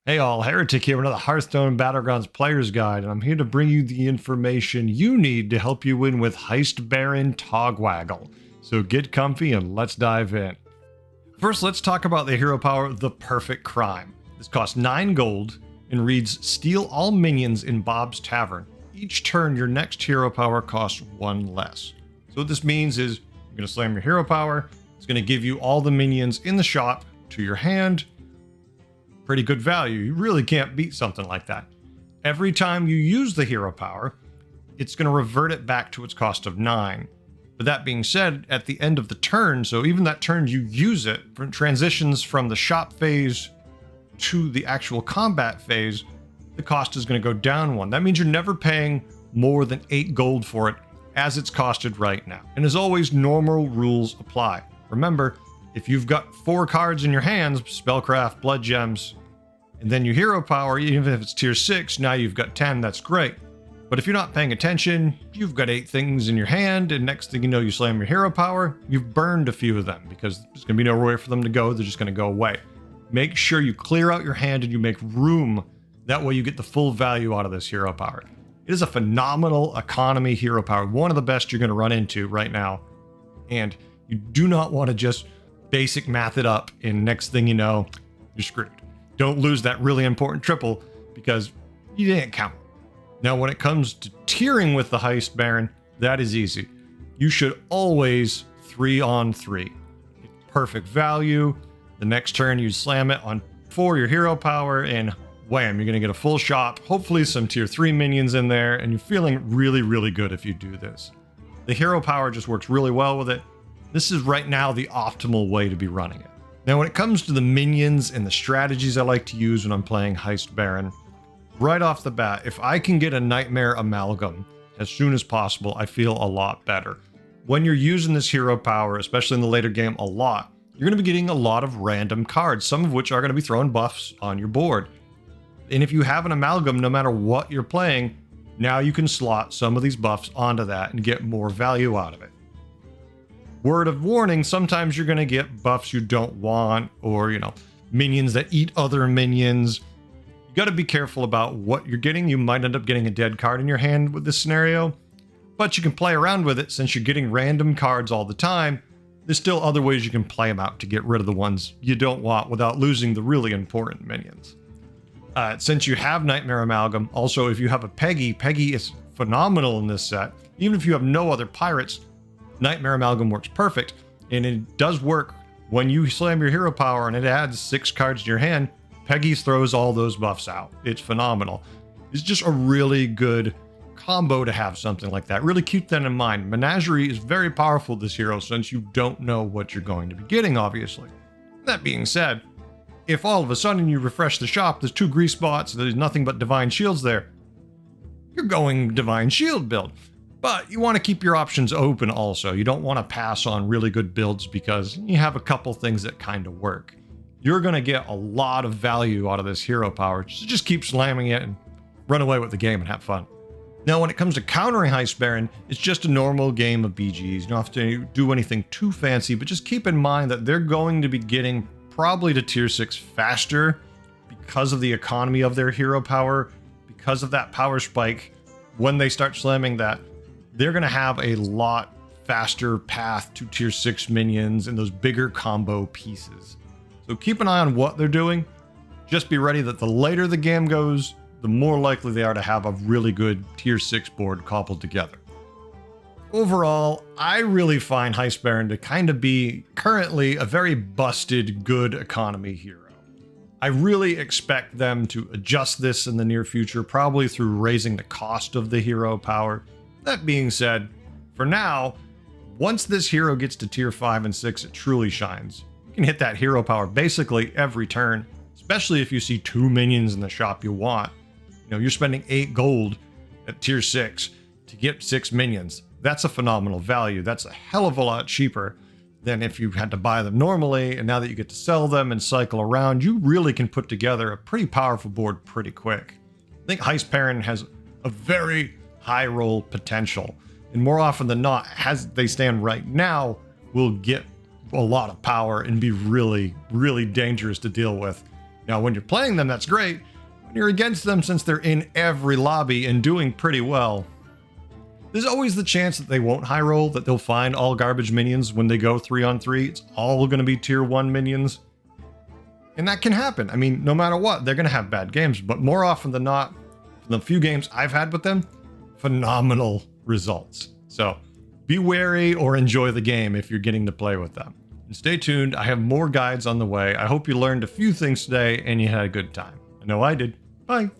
Hey all, Heretic here with another Hearthstone Battlegrounds Player's Guide, and I'm here to bring you the information you need to help you win with Heistbaron Togwaggle. So get comfy and let's dive in. First, let's talk about the hero power, The Perfect Crime. This costs 9 gold and reads, steal all minions in Bob's Tavern. Each turn, your next hero power costs 1 less. So what this means is, you're going to slam your hero power, it's going to give you all the minions in the shop to your hand. Pretty good value. You really can't beat something like that. Every time you use the hero power, it's going to revert it back to its cost of 9. But that being said, at the end of the turn, so even that turn you use it, transitions from the shop phase to the actual combat phase, the cost is going to go down 1. That means you're never paying more than 8 gold for it as it's costed right now. And as always, normal rules apply. Remember, if you've got 4 cards in your hands, Spellcraft, Blood Gems, and then your hero power, even if it's tier 6, now you've got 10, that's great. But if you're not paying attention, you've got 8 things in your hand, and next thing you know, you slam your hero power, you've burned a few of them, because there's going to be nowhere for them to go, they're just going to go away. Make sure you clear out your hand and you make room, that way you get the full value out of this hero power. It is a phenomenal economy hero power, one of the best you're going to run into right now, and you do not want to just basic math it up, and next thing you know, you're screwed. Don't lose that really important triple because you didn't count. Now, when it comes to tiering with the Heistbaron, that is easy. You should always 3-on-3. Perfect value. The next turn, you slam it on 4 your hero power, and wham, you're going to get a full shop. Hopefully some tier 3 minions in there, and you're feeling really, really good if you do this. The hero power just works really well with it. This is right now the optimal way to be running it. Now, when it comes to the minions and the strategies I like to use when I'm playing Heistbaron, right off the bat, if I can get a Nightmare Amalgam as soon as possible, I feel a lot better. When you're using this hero power, especially in the later game a lot, you're going to be getting a lot of random cards, some of which are going to be throwing buffs on your board. And if you have an Amalgam, no matter what you're playing, now you can slot some of these buffs onto that and get more value out of it. Word of warning, sometimes you're going to get buffs you don't want, or, minions that eat other minions. You got to be careful about what you're getting. You might end up getting a dead card in your hand with this scenario, but you can play around with it since you're getting random cards all the time. There's still other ways you can play them out to get rid of the ones you don't want without losing the really important minions. Since you have Nightmare Amalgam, also if you have a Peggy is phenomenal in this set. Even if you have no other pirates, Nightmare Amalgam works perfect, and it does work when you slam your hero power and it adds 6 cards to your hand. Peggy throws all those buffs out. It's phenomenal. It's just a really good combo to have something like that. Really keep that in mind. Menagerie is very powerful, this hero, since you don't know what you're going to be getting, obviously. That being said, if all of a sudden you refresh the shop, there's 2 grease spots, there's nothing but Divine Shields there, you're going Divine Shield build. But you want to keep your options open also. You don't want to pass on really good builds because you have a couple things that kind of work. You're going to get a lot of value out of this hero power. So just keep slamming it and run away with the game and have fun. Now, when it comes to countering Heistbaron, it's just a normal game of BGs. You don't have to do anything too fancy, but just keep in mind that they're going to be getting probably to tier 6 faster because of the economy of their hero power, because of that power spike. When they start slamming that, they're going to have a lot faster path to tier 6 minions and those bigger combo pieces. So keep an eye on what they're doing. Just be ready that the later the game goes, the more likely they are to have a really good tier 6 board cobbled together. Overall, I really find Heistbaron to kind of be currently a very busted good economy hero. I really expect them to adjust this in the near future, probably through raising the cost of the hero power. That being said, for now, once this hero gets to tier 5 and 6, it truly shines. You can hit that hero power basically every turn, especially if you see 2 minions in the shop you want. You're spending 8 gold at tier 6 to get 6 minions. That's a phenomenal value. That's a hell of a lot cheaper than if you had to buy them normally, and now that you get to sell them and cycle around, you really can put together a pretty powerful board pretty quick. I think Heistbaron has a very high roll potential, and more often than not, as they stand right now, will get a lot of power and be really, really dangerous to deal with Now, when you're playing them, that's great. When you're against them, since they're in every lobby and doing pretty well, there's always the chance that they won't high roll, that they'll find all garbage minions when they go 3-on-3. It's all going to be tier 1 minions. And that can happen. I mean, no matter what, they're going to have bad games, but more often than not, the few games I've had with them, phenomenal results. So be wary or enjoy the game if you're getting to play with them. And stay tuned. I have more guides on the way. I hope you learned a few things today and you had a good time. I know I did. Bye.